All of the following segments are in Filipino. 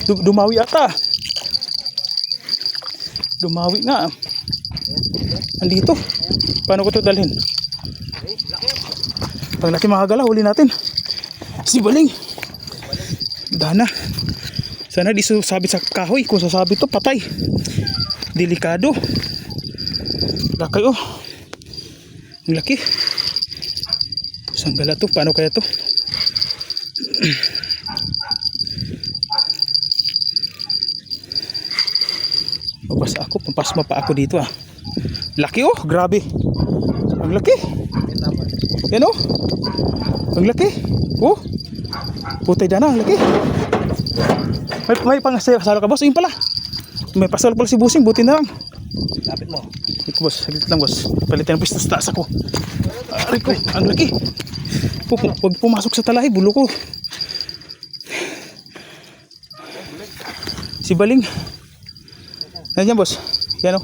Dumawi ata. Dumawi nga. Andito. Paano ko ito dalhin? Pag laki makagala, huli natin. Si Baling. Dana. Sana di sabi sa kahoy. Kung sasabi to, patay. Delikado. Laki oh. Ang laki. Saan gala to? Paano kaya to? Mabasa ako. Pampasma pa ako dito ah. Laki oh. Grabe. Ang laki. Yan oh. Ang laki. Oh. Putay Dana. Ang laki. May pangasalo ka boss. Ayun pala. May pasalo pala si Busing. Buti na lang. Lapit mo. Ito boss. Saglit lang boss. Palitan ang pistas taas ako. Aray ko. Ang laki. Huwag pumasok sa talahi. Bulo ko. Si Baling. Nandiyan boss. Yan o.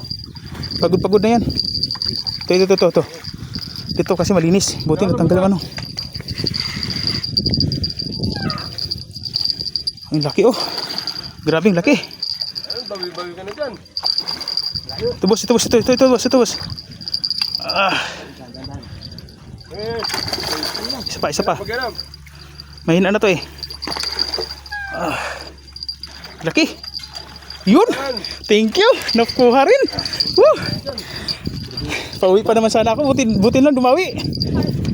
Pagod na yan. Ito. Dito kasi malinis. Buti natanggal yung ano. Ang laki oh. Grabe ang laki. Bawi-bawi ka na dyan. Ito boss. Ah. Isa pa. Mahina na to eh. Ah. Laki. Yun. Thank you. Nakuha rin. Woo. Pauwi pa naman sana ako. Butin lang dumawi.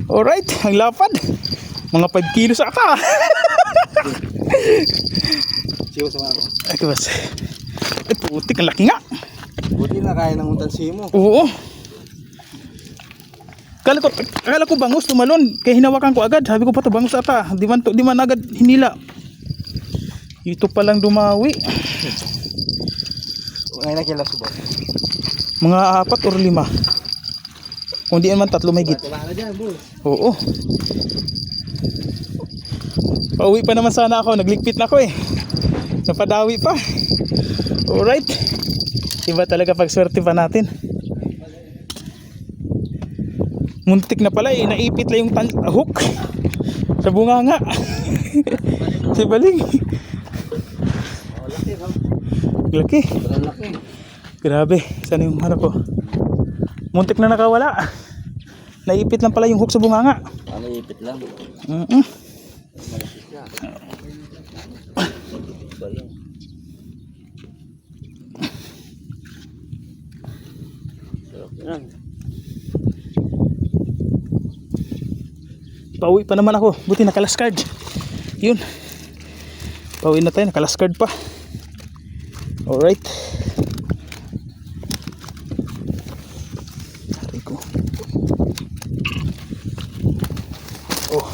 Alright. Ang lapad. Mga 5 kilos aka. Siyo sa mga ako. Ay boss. Ay putik. Ang laki nga. Buti na kaya ng utansi mo. Oo. Akala ko bangus tumalon. Kaya hinawakan ko agad. Sabi ko pa to bangus ata. Di man agad hinila. Ito palang dumawi. Ngayon na kilas ko. Mga 4 or 5. Kung di naman 3 may git. Wala na dyan, boss. Oo. Pauwi pa naman sana ako. Nagligpit na ako eh. Napadawi pa. Alright. Iba talaga pag swerte pa natin. Muntik na pala eh. Naipit lang yung hook sa bunganga. Si Baling. Laki. Laki. Grabe. Sana yung ano ko. Muntik na nakawala. Naipit lang pala yung hook sa bunganga. Naipit lang. Pauwi pa naman ako. Buti nakalaskard. Yun. Pauwi na tayo. Nakalaskard pa. Alright. Hari ko. Oh.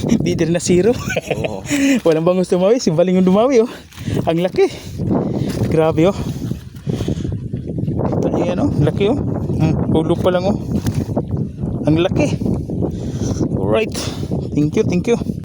Hindi din na zero. Oo. Walang bangus tumawi. Si Baling yung dumawi oh. Ang laki. Grabe oh. Ayan oh. Laki oh. Ulo pa lang oh. Ang laki. Alright. Thank you.